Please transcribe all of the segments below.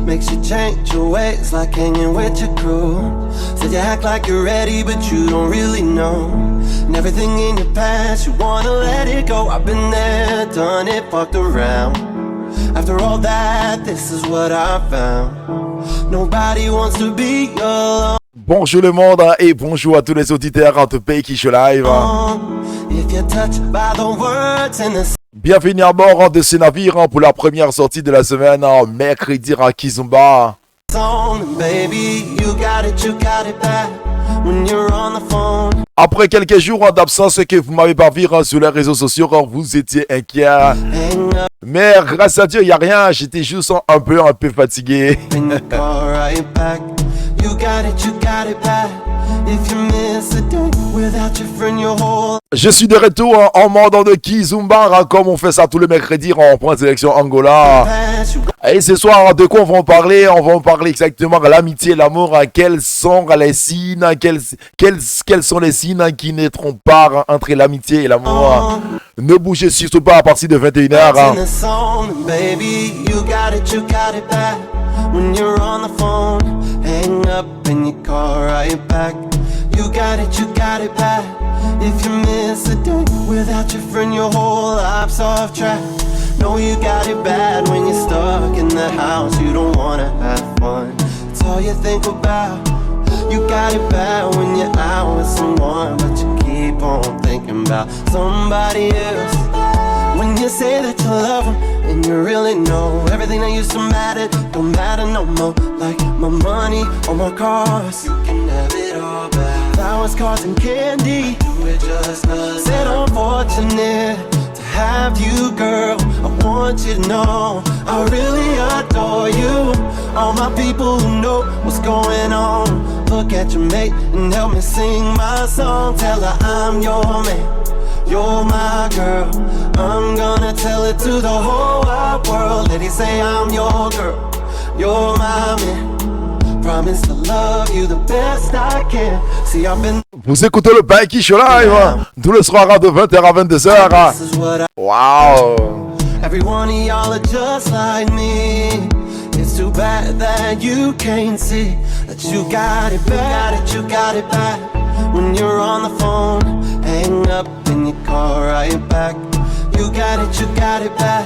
makes you change your ways like hanging with your crew. Said you act like you're ready, but you don't really know. And everything in your past, you wanna let it go. I've been there, done it, fucked around. After all that, this is what I found. Nobody wants to be alone. Bonjour le monde et bonjour à tous les auditeurs de Peiki Show Live. If you're touched by the words in the Bienvenue à bord de ce navire pour la première sortie de la semaine, mercredi à Kizomba. Après quelques jours d'absence que vous m'avez pas vu sur les réseaux sociaux, vous étiez inquiet. Mais grâce à Dieu, il n'y a rien, j'étais juste un peu fatigué. Je suis de retour en mode de Kizomba, comme on fait ça tous les mercredis, on prend sélection Angola. Et ce soir, de quoi on va en parler? On va en parler exactement de l'amitié et l'amour. Quels sont les signes, quels sont les signes qui ne trompent pas entre l'amitié et l'amour? Ne bougez surtout pas à partir de 21h. When you're on the phone, hang up and you call right back. You got it back. If you miss a day without your friend, your whole life's off track. No, you got it bad when you're stuck in the house. You don't wanna have fun, it's all you think about. You got it bad when you're out with someone, but you keep on thinking about somebody else. When you say that you love them, and you really know everything that used to matter don't matter no more. Like my money or my cars, you can have it all back. Flowers, cars, and candy, do it just cause. Said I'm fortunate to have you, girl. I want you to know I really adore you. All my people who know what's going on, look at your mate and help me sing my song. Tell her I'm your man, you're my girl. I'm gonna tell it to the whole wide world. Let it say I'm your girl, you're my man. Promise to love you the best I can. See, I've been. Vous écoutez le Peiki Show Live tous les soirs de 20h à 22h. Wow. Every one of y'all are just like me. It's too bad that you can't see that you got it back. You got it back. When you're on the phone, hang up and you call right back. You got it back.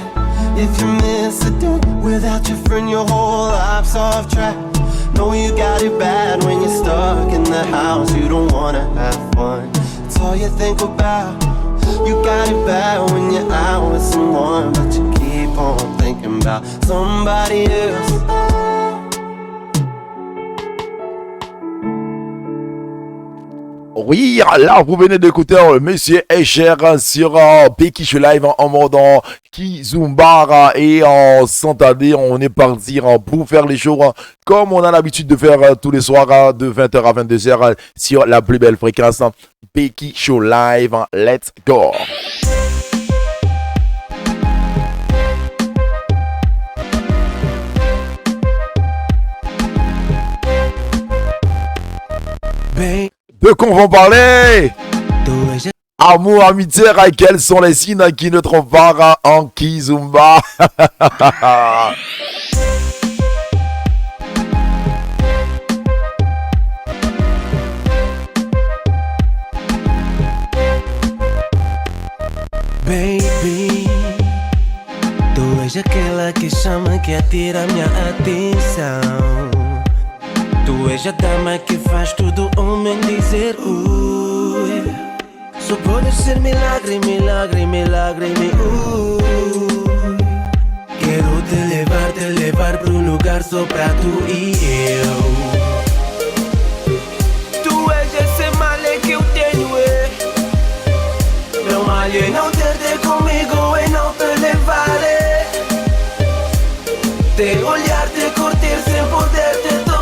If you miss a day without your friend, your whole life's off track. No, you got it bad when you're stuck in the house. You don't wanna have fun, it's all you think about. You got it bad when you're out with someone, but you keep on thinking about somebody else. Oui, là vous venez d'écouter Monsieur Escher sur Peiki Show Live en mode Kizomba et en s'entendait, on est parti pour faire les shows comme on a l'habitude de faire tous les soirs de 20h à 22h sur la plus belle fréquence Peiki Show Live. Let's go. De quoi on va parler? Amour, amitié, quels sont les signes qui ne trompent pas en Kizomba? Baby, tu és aquela que chama, que atira minha atenção. Tu és a dama que faz tudo homem dizer ui. Só podes ser milagre, milagre, milagre, Quero te levar pro lugar só pra tu e eu. Tu és esse male que eu tenho, meu male é não ter-te comigo e não te levar, te olhar, te curtir sem poder te tocar.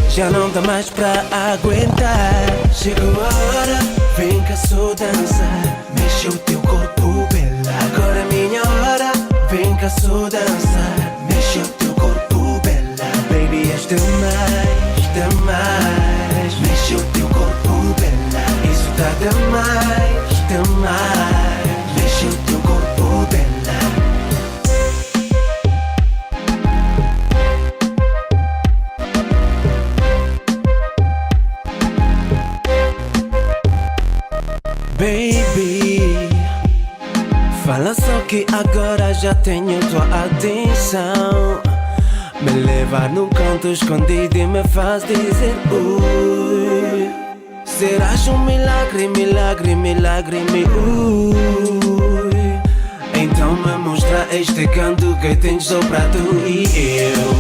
Já não dá mais pra aguentar. Chegou a hora, vem cá só dançar. Mexe o teu corpo, bela. Agora é minha hora, vem cá só dançar. Mexe o teu corpo, bela. Baby, és demais, demais. Mexe o teu corpo, bela. Isso tá demais, demais. Mexe o teu corpo, bela. já tenho tua atenção. Me levar num canto escondido e me faz dizer ui. Serás um milagre, milagre, milagre, ui. Então me mostra este canto que tens só pra tu e eu.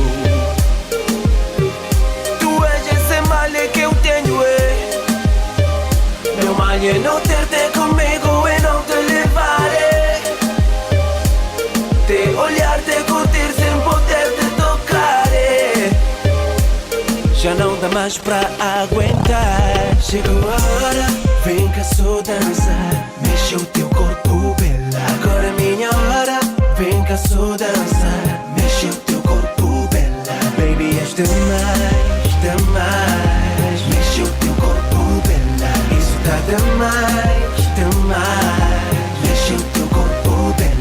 Tu és esse mal que eu tenho, meu mal é não ter-te comigo e não te levar, te olhar, te curtir sem poder te tocar, já não dá mais pra aguentar. Chegou a hora, vem cá só dançar, mexe o teu corpo, bela. Agora é minha hora, vem cá só dançar, mexe o teu corpo, bela. Baby, és demais, demais, mexe o teu corpo, bela. Isso tá demais, demais, mexe o teu corpo, bela.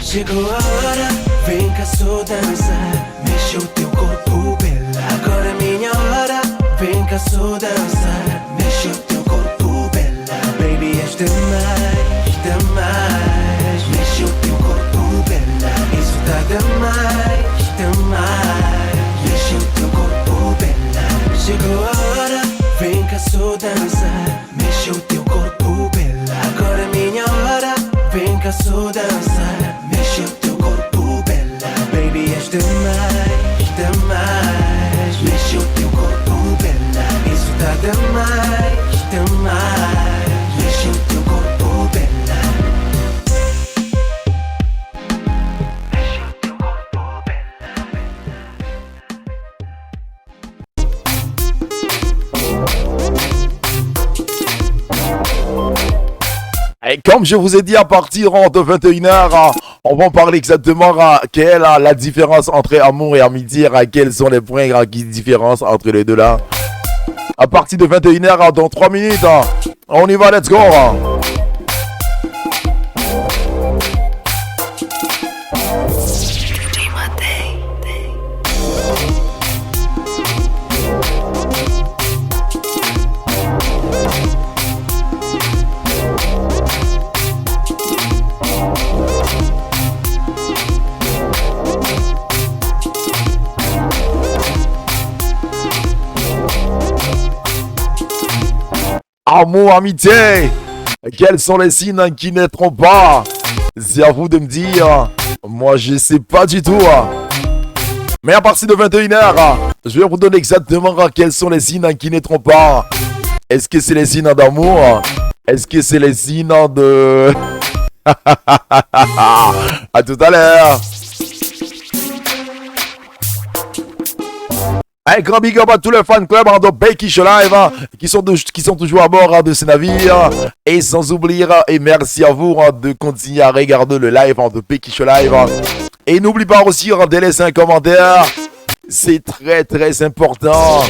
Chegou a hora, vem cá só dançar, mexe o teu corpo, bela. Agora é minha hora, vem cá só dançar, mexe o teu corpo, bela. Baby, és demais, demais, mexe o teu corpo, bela. Isso tá demais, demais, mexe o teu corpo, bela. Chegou a hora, vem cá só dançar, mexe o teu corpo, bela. Agora é minha hora, vem cá só dançar, mexe o teu corpo, bela. Baby, és demais, demais, mexe o teu corpo, bela. Isso tá demais, demais, mexe o teu corpo, bela. Mexe o teu corpo, Et comme je vous ai dit, à partir de 21h, on va parler exactement quelle est la différence entre amour et amitié, quels sont les points qui différencient entre les deux là. À partir de 21h, dans 3 minutes, on y va, let's go. Amour, amitié, quels sont les signes qui ne trompent pas? C'est à vous de me dire. Moi, je sais pas du tout. Mais à partir de 21h, je vais vous donner exactement quels sont les signes qui ne trompent pas. Est-ce que c'est les signes d'amour? Est-ce que c'est les signes de... À tout à l'heure. Un grand big up à tous les fan clubs de Becky Show Live qui sont toujours à bord de ce navire. Et sans oublier, et merci à vous de continuer à regarder le live de Becky Show Live. Et n'oublie pas aussi de laisser un commentaire. C'est très très important.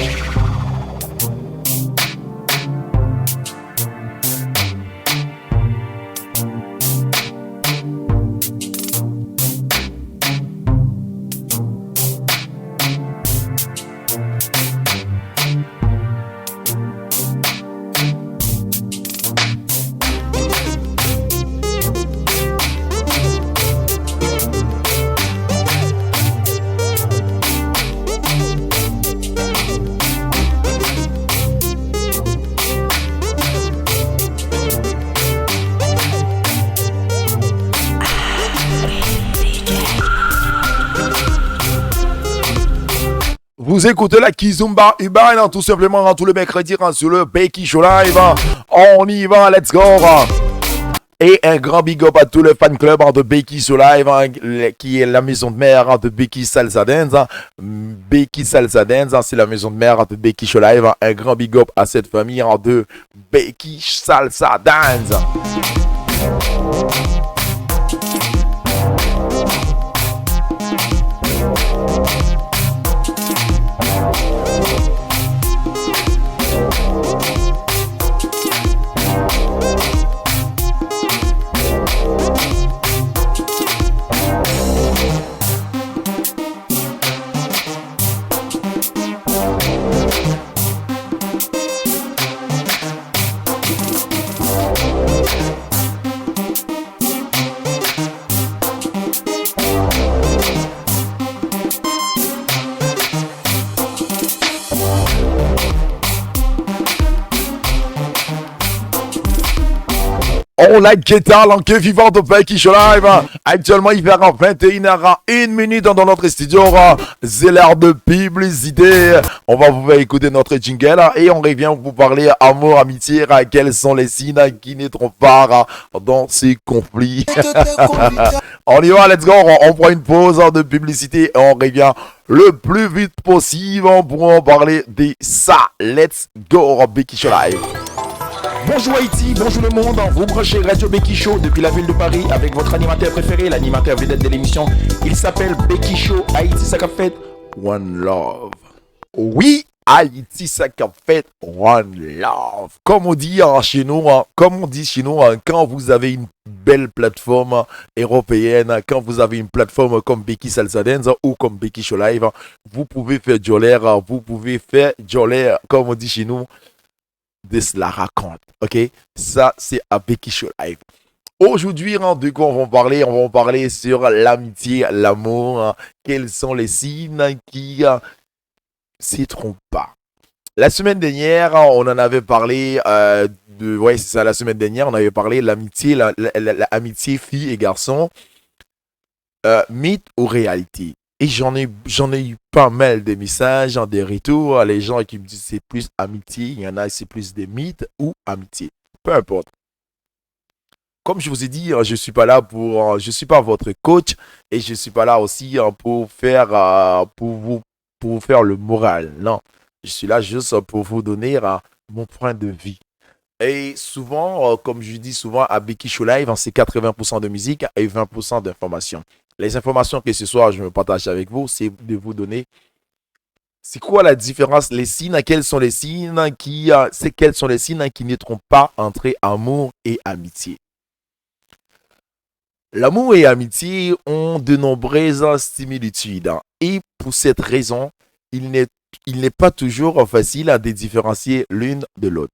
Vous écoutez la Kizumba Urban, tout simplement tous les mercredis sur le Becky Show Live. On y va, let's go. Et un grand big up à tous les fan clubs de Becky Show Live, qui est la maison de mère de Becky Salsa Dance. Becky Salsa Dance, c'est la maison de mère de Becky Show Live. Un grand big up à cette famille de Becky Salsa Dance. On like Ketal en queue vivante au Becky Show Live. Actuellement, il fait 21h 1 minute dans notre studio. C'est l'heure de publicité. On va vous faire écouter notre jingle et on revient pour vous parler amour, amitié. Quels sont les signes qui ne trompent pas dans ces conflits? On y va, let's go. On prend une pause de publicité et on revient le plus vite possible pour en parler de ça. Let's go, Becky Show Live. Bonjour Haïti, bonjour le monde, vous branchez Radio Becky Show depuis la ville de Paris avec votre animateur préféré, l'animateur vedette de l'émission. Il s'appelle Becky Show, Haïti ça qu'a fait One Love. Oui, Haïti ça qu'a fait One Love. Comme on dit chez nous, quand vous avez une belle plateforme européenne, quand vous avez une plateforme comme Becky Salsa Dance ou comme Becky Show Live, vous pouvez faire joler, comme on dit chez nous, de cela raconte, ok? Ça, c'est à Becky Show Live. Aujourd'hui, de quoi on va parler sur l'amitié, l'amour. Quels sont les signes qui ne s'y trompent pas? La semaine dernière, on en avait parlé la semaine dernière, on avait parlé de l'amitié, l'amitié fille et garçon, mythe ou réalité. Et j'en ai eu pas mal de messages, des retours, les gens qui me disent c'est plus amitié, il y en a c'est plus des mythes ou amitié. Peu importe. Comme je vous ai dit, je suis pas votre coach et je suis pas là aussi pour vous faire le moral. Non, je suis là juste pour vous donner mon point de vue. Et souvent, comme je dis souvent à Becky Show Live, c'est 80% de musique et 20% d'informations. Les informations que ce soir je me partage avec vous, c'est de vous donner c'est quoi la différence, les signes, quels sont les signes qui ne trompent pas entre amour et amitié. L'amour et l'amitié ont de nombreuses similitudes et pour cette raison, il n'est pas toujours facile de différencier l'une de l'autre.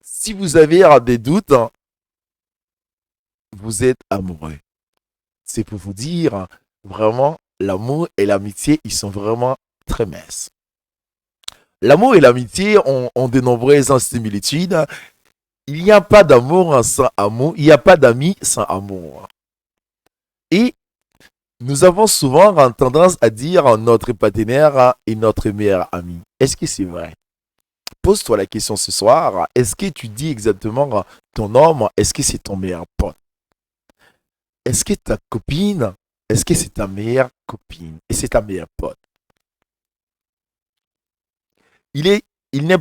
Si vous avez des doutes, vous êtes amoureux. C'est pour vous dire, vraiment, l'amour et l'amitié, ils sont vraiment très minces. L'amour et l'amitié ont de nombreuses similitudes. Il n'y a pas d'amour sans amour. Il n'y a pas d'amis sans amour. Et nous avons souvent tendance à dire notre partenaire est notre meilleur ami. Est-ce que c'est vrai? Pose-toi la question ce soir. Est-ce que tu dis exactement ton homme? Est-ce que c'est ton meilleur pote? Est-ce que ta copine, est-ce que c'est ta meilleure copine et c'est ta meilleure pote? Il n'est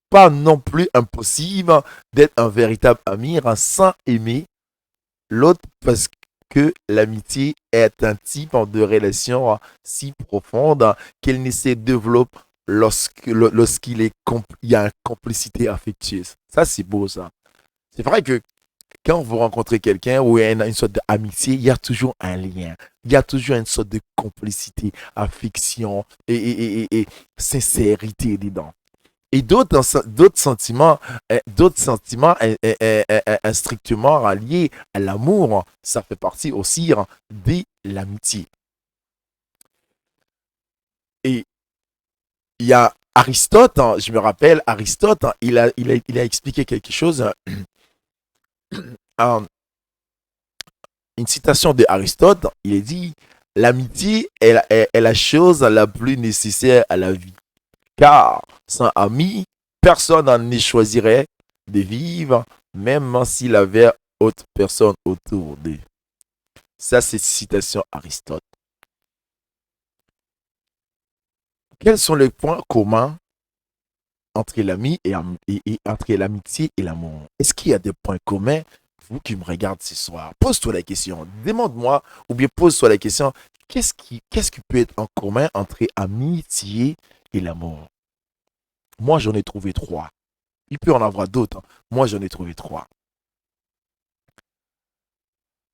pas non plus impossible d'être un véritable ami sans aimer l'autre parce que l'amitié est un type de relation si profonde qu'elle ne se développe lorsqu'il y a une complicité affectueuse. Ça, c'est beau, ça. C'est vrai que quand vous rencontrez quelqu'un où il y a une sorte d'amitié, il y a toujours un lien. Il y a toujours une sorte de complicité, affection et sincérité dedans. Et d'autres sentiments strictement liés à l'amour, ça fait partie aussi de l'amitié. Et il y a Aristote, je me rappelle, Aristote, il a expliqué quelque chose. Une citation de Aristote, il est dit l'amitié est la chose la plus nécessaire à la vie. Car sans amis, personne ne choisirait de vivre, même s'il avait autre personne autour d'eux. Ça, c'est citation Aristote. Quels sont les points communs entre l'ami et entre l'amitié et l'amour? Est-ce qu'il y a des points communs? Vous qui me regardez ce soir, pose-toi la question. Demande-moi ou bien pose-toi la question. Qu'est-ce qui peut être en commun entre amitié et l'amour? Moi, j'en ai trouvé 3. Il peut en avoir d'autres. Moi, j'en ai trouvé 3.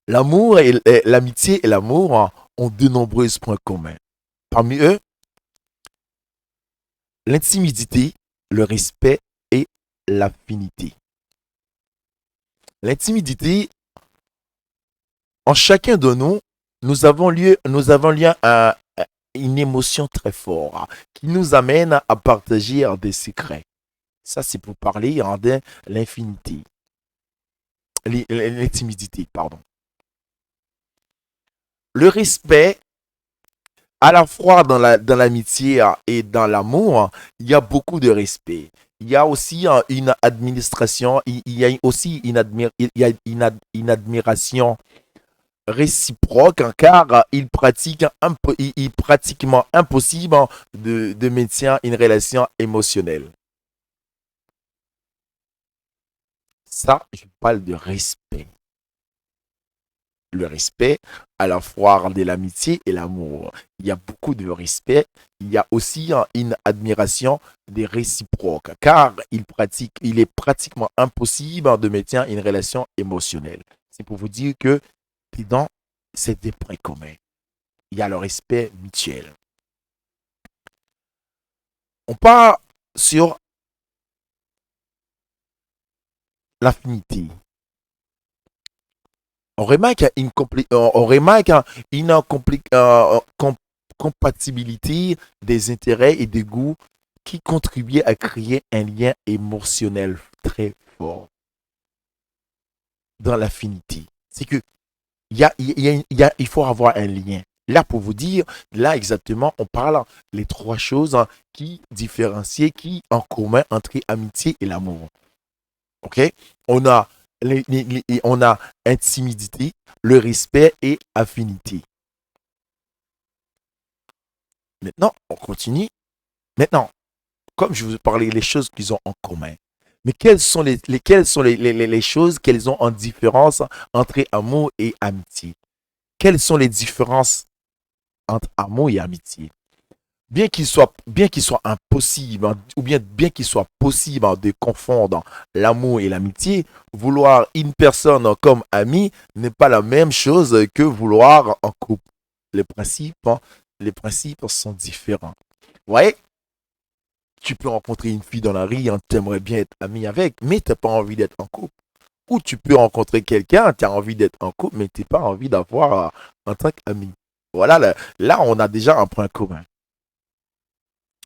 L'amour et l'amitié et l'amour ont de nombreux points communs. Parmi eux, l'intimité, le respect et l'affinité. L'intimité, en chacun de nous, nous avons lieu à une émotion très forte qui nous amène à partager des secrets. Ça, c'est pour parler de l'infinité, l'intimité, pardon. Le respect, à la fois dans l'amitié et dans l'amour, il y a beaucoup de respect. Il y a aussi une administration, il y a aussi une admiration réciproque, car il pratiquement impossible de maintenir une relation émotionnelle. Ça, je parle de respect. Le respect à la fois de l'amitié et l'amour. Il y a beaucoup de respect. Il y a aussi une admiration des réciproques, car il est pratiquement impossible de maintenir une relation émotionnelle. C'est pour vous dire que dedans, c'est des points communs. Il y a le respect mutuel. On part sur l'affinité. On remarque compatibilité des intérêts et des goûts qui contribuent à créer un lien émotionnel très fort dans l'affinité. C'est que il faut avoir un lien. Là, pour vous dire, là exactement, on parle les trois choses qui différencient, qui en commun entre amitié et l'amour. OK? On a on a intimité, le respect et affinité. Maintenant, on continue. Maintenant, comme je vous parlais, les choses qu'ils ont en commun. Mais quelles sont les choses qu'elles ont en différence entre amour et amitié? Quelles sont les différences entre amour et amitié? Bien qu'il soit impossible, ou bien qu'il soit possible de confondre l'amour et l'amitié, vouloir une personne comme ami n'est pas la même chose que vouloir en couple. Les les principes sont différents. Vous voyez, tu peux rencontrer une fille dans la rue, tu aimerais bien être ami avec, mais tu n'as pas envie d'être en couple. Ou tu peux rencontrer quelqu'un, tu as envie d'être en couple, mais tu n'as pas envie d'avoir en tant qu'ami. Voilà, là, on a déjà un point commun.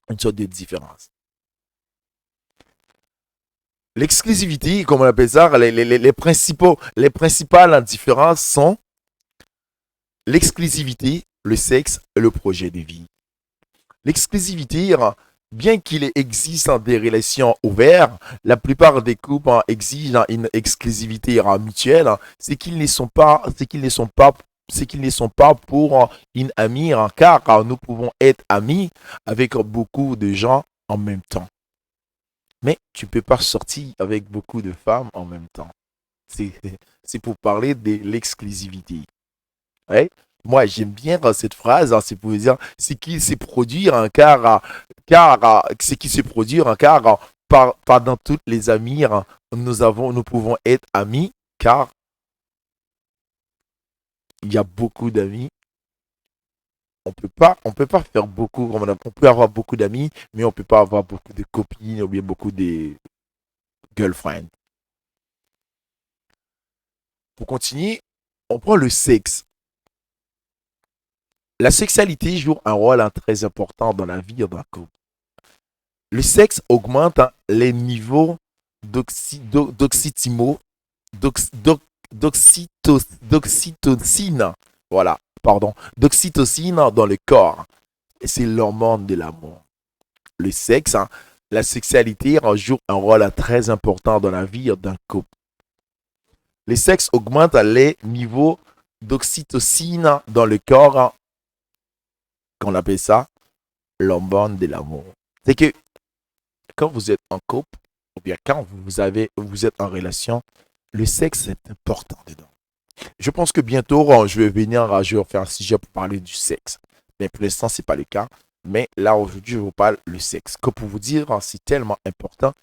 Une sorte de différence. L'exclusivité, comme on appelle ça, les principales différences sont l'exclusivité, le sexe et le projet de vie. L'exclusivité, bien qu'il existe des relations ouvertes, la plupart des couples exigent une exclusivité mutuelle, c'est qu'ils ne sont pas pour une amie, car nous pouvons être amis avec beaucoup de gens en même temps. Mais tu ne peux pas sortir avec beaucoup de femmes en même temps. C'est pour parler de l'exclusivité. Ouais? Moi, j'aime bien cette phrase, c'est pour dire ce qui se produit, ce qui se produit, car pendant toutes les amies, nous pouvons être amis, car il y a beaucoup d'amis. On peut pas faire beaucoup. On peut avoir beaucoup d'amis, mais on peut pas avoir beaucoup de copines ou bien beaucoup de girlfriends. Pour continuer, on prend le sexe. La sexualité joue un rôle très important dans la vie d'un couple. Le sexe augmente les niveaux d'oxytocine. Voilà, pardon. D'oxytocine dans le corps. Et c'est l'hormone de l'amour. Le sexe, la sexualité joue un rôle très important dans la vie d'un couple. Le sexe augmente les niveaux d'oxytocine dans le corps, qu'on appelle ça l'hormone de l'amour. C'est que quand vous êtes en couple, ou bien quand vous êtes en relation, le sexe est important dedans. Je pense que bientôt, je vais faire un sujet pour parler du sexe. Mais pour l'instant, ce n'est pas le cas. Mais là, aujourd'hui, je vous parle du sexe. Que pour vous dire, c'est tellement important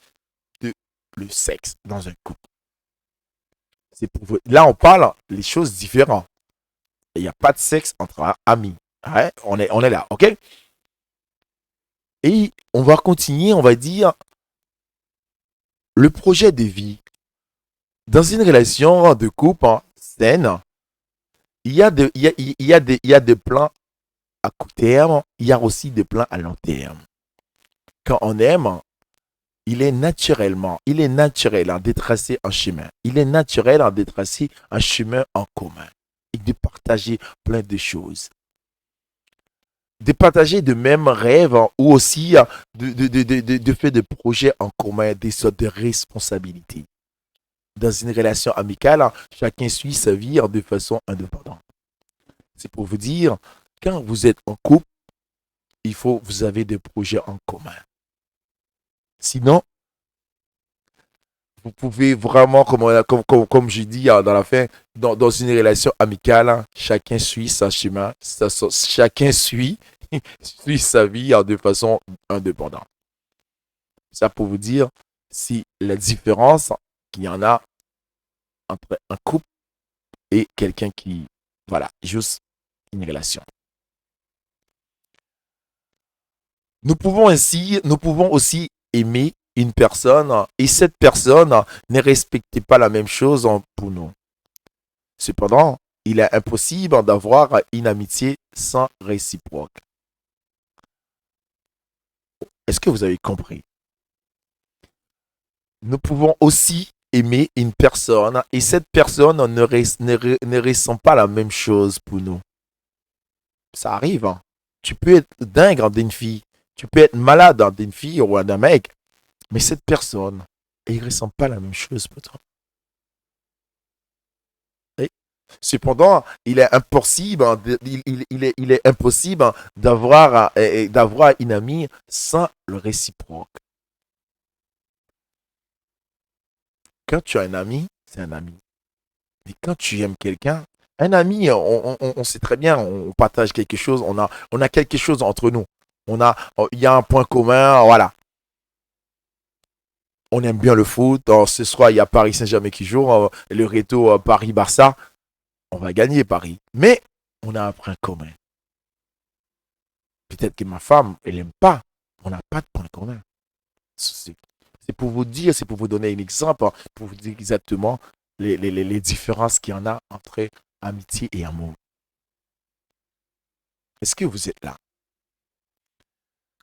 le sexe dans un couple. Là, on parle les choses différentes. Il n'y a pas de sexe entre amis. Ouais, on est là, ok? Et on va continuer, on va dire le projet de vie. Dans une relation de couple saine, il y a des plans à court terme, il y a aussi des plans à long terme. Quand on aime, il est naturel de tracer un chemin. Il est naturel de tracer un chemin en commun et de partager plein de choses. De partager de mêmes rêves ou aussi de faire des projets en commun, des sortes de responsabilités. Dans une relation amicale, chacun suit sa vie de façon indépendante. C'est pour vous dire, quand vous êtes en couple, vous avez des projets en commun. Sinon, vous pouvez vraiment, comme je dis dans la fin, dans une relation amicale, chacun suit sa chemin, chacun suit sa vie de façon indépendante. Ça pour vous dire si la différence qu'il y en a entre un couple et quelqu'un qui, voilà, juste une relation. Nous pouvons aussi aimer une personne et cette personne ne respecte pas la même chose pour nous. Cependant, il est impossible d'avoir une amitié sans réciproque. Est-ce que vous avez compris? Nous pouvons aussi aimer une personne et cette personne ne ressent pas la même chose pour nous. Ça arrive. Hein? Tu peux être dingue d'une fille, tu peux être malade d'une fille ou d'un mec, mais cette personne, elle ne ressent pas la même chose pour toi. Et cependant, il est impossible, il est impossible d'avoir une amie sans le réciproque. Quand tu as un ami, c'est un ami. Mais quand tu aimes quelqu'un, un ami, on sait très bien, on partage quelque chose, on a quelque chose entre nous. Il y a un point commun, voilà. On aime bien le foot. Ce soir, il y a Paris Saint-Germain qui joue, le Reto Paris-Barça. On va gagner Paris. Mais on a un point commun. Peut-être que ma femme, elle n'aime pas. On n'a pas de point commun. C'est pour vous dire, c'est pour vous donner un exemple, pour vous dire exactement les différences qu'il y en a entre amitié et amour. Est-ce que vous êtes là?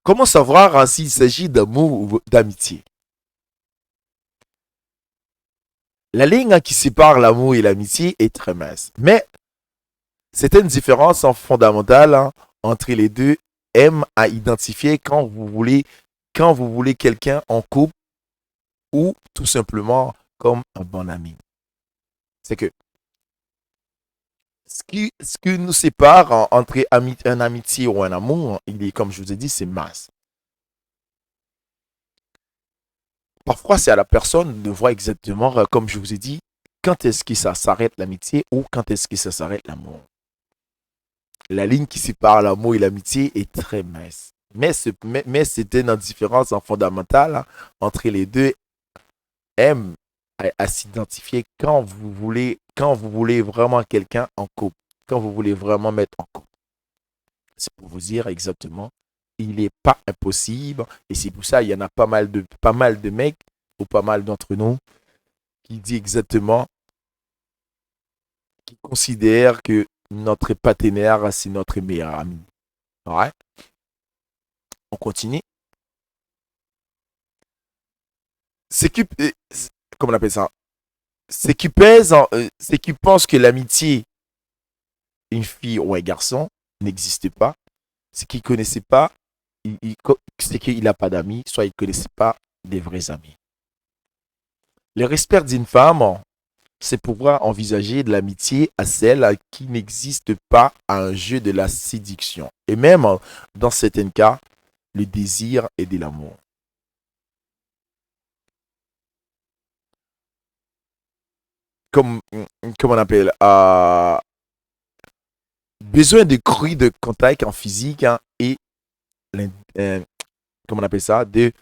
Comment savoir s'il s'agit d'amour ou d'amitié? La ligne qui sépare l'amour et l'amitié est très mince. Mais c'est une différence fondamentale entre les deux. Aime à identifier quand vous voulez quelqu'un en couple ou tout simplement comme un bon ami. C'est que ce qui nous sépare entre un amitié ou un amour, il est, comme je vous ai dit, c'est mince. Parfois, c'est à la personne de voir exactement, comme je vous ai dit, quand est-ce que ça s'arrête l'amitié ou quand est-ce que ça s'arrête l'amour. La ligne qui sépare l'amour et l'amitié est très mince. Mais c'est une différence fondamentale entre les deux. Aime à s'identifier quand vous voulez vraiment quelqu'un en couple, quand vous voulez vraiment mettre en couple. C'est pour vous dire exactement, il n'est pas impossible, et c'est pour ça il y en a pas mal de mecs ou pas mal d'entre nous qui dit exactement, qui considèrent que notre partenaire c'est notre meilleur ami. Ouais. On continue. Comment on appelle ça? C'est qui pense que l'amitié, une fille ou un garçon, n'existe pas. C'est qu'il ne connaissait pas, c'est qu'il n'a pas d'amis, soit il ne connaissait pas des vrais amis. Le respect d'une femme, c'est pouvoir envisager de l'amitié à celle qui n'existe pas à un jeu de la séduction. Et même, dans certains cas, le désir et de l'amour. Comme on appelle, besoin de crues de contact en physique et comment on appelle ça, de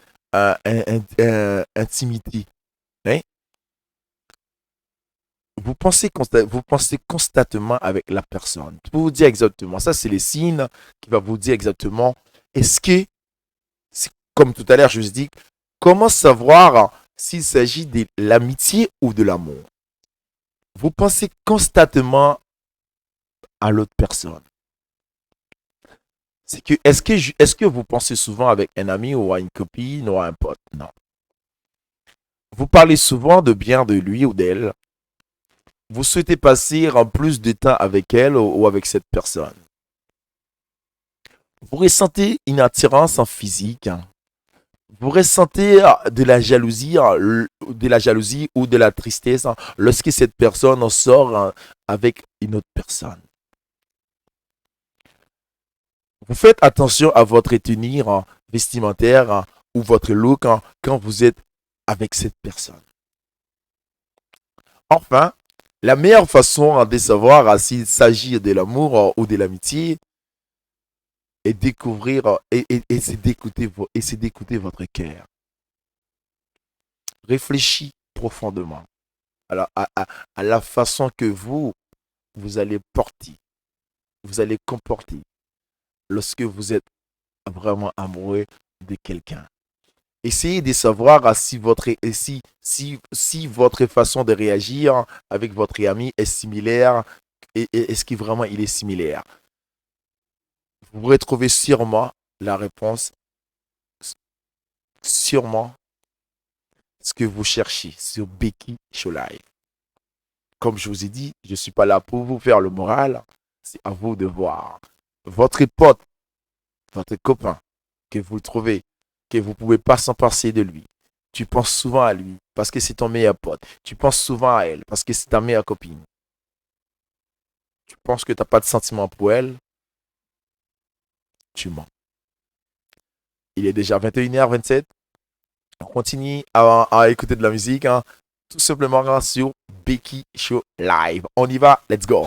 intimité. Hein? Vous pensez constamment avec la personne. Pour vous dire exactement, ça c'est les signes qui va vous dire exactement, est-ce que, comme tout à l'heure je vous dis, comment savoir s'il s'agit de l'amitié ou de l'amour? Vous pensez constamment à l'autre personne. C'est que est-ce que vous pensez souvent avec un ami ou à une copine ou à un pote? Non. Vous parlez souvent de bien de lui ou d'elle. Vous souhaitez passer en plus de temps avec elle ou avec cette personne. Vous ressentez une attirance en physique. Vous ressentez de la jalousie ou de la tristesse lorsque cette personne sort avec une autre personne. Vous faites attention à votre tenue vestimentaire ou votre look quand vous êtes avec cette personne. Enfin, la meilleure façon de savoir s'il s'agit de l'amour ou de l'amitié est découvrir et c'est d'écouter votre cœur. Réfléchis profondément à la façon que vous allez porter, vous allez comporter lorsque vous êtes vraiment amoureux de quelqu'un. Essayez de savoir si votre façon de réagir avec votre ami est similaire et est-ce que vraiment il est similaire. Vous retrouvez sûrement la réponse, sûrement ce que vous cherchez sur Becky Show Live. Comme je vous ai dit, je ne suis pas là pour vous faire le moral, c'est à vous de voir. Votre pote, votre copain que vous trouvez, que vous ne pouvez pas s'en passer de lui. Tu penses souvent à lui parce que c'est ton meilleur pote. Tu penses souvent à elle parce que c'est ta meilleure copine. Tu penses que tu n'as pas de sentiment pour elle. Tu mens. Il est déjà 21h27. On continue à écouter de la musique. Tout simplement sur Becky Show Live. On y va. Let's go.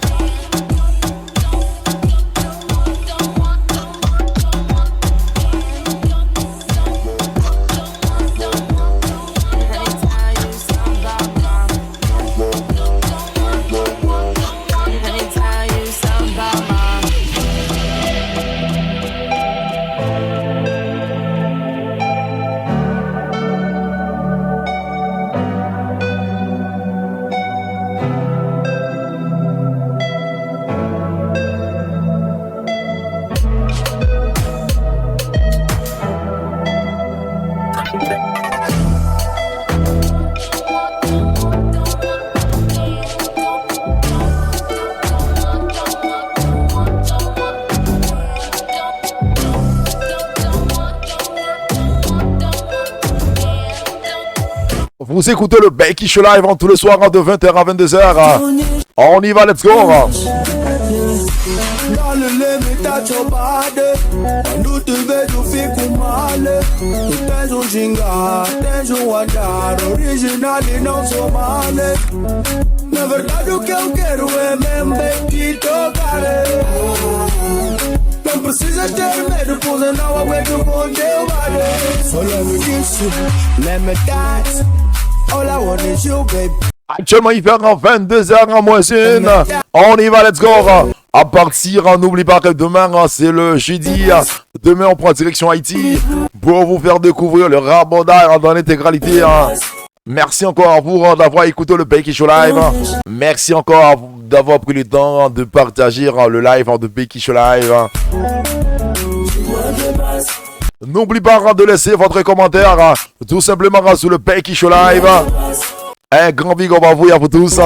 Vous écoutez le Becky Show Live tous les soirs de 20h à 22h. On y va, let's go. Dans le limite à chobade, nous te vejo fico male. Tu tens ginga, tens andar original e não sou male. Na verdade o que eu quero é mesmo bem te tocar. Não precisas ter medo, pois eu não aguento com teu body. So let me kiss you, let me dance. All I want is you, baby. Actuellement, il fait 22h en moyenne. On y va, let's go. À partir, n'oublie pas que demain, c'est le jeudi. Demain, on prend direction Haïti pour vous faire découvrir le Ramadan dans l'intégralité. Merci encore à vous d'avoir écouté le Becky Show Live. Merci encore à vous d'avoir pris le temps de partager le live de Becky Show Live. N'oublie pas de laisser votre commentaire tout simplement sur le Becky Show Live. Un grand big up à vous et à vous tous.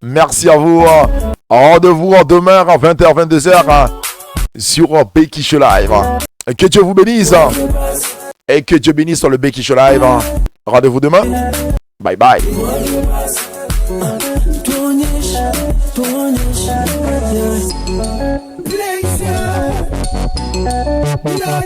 Merci à vous. Rendez-vous demain à 20h, 22h sur Becky Show Live. Que Dieu vous bénisse. Et que Dieu bénisse sur le Becky Show Live. Rendez-vous demain. Bye bye. Blazer, Lola.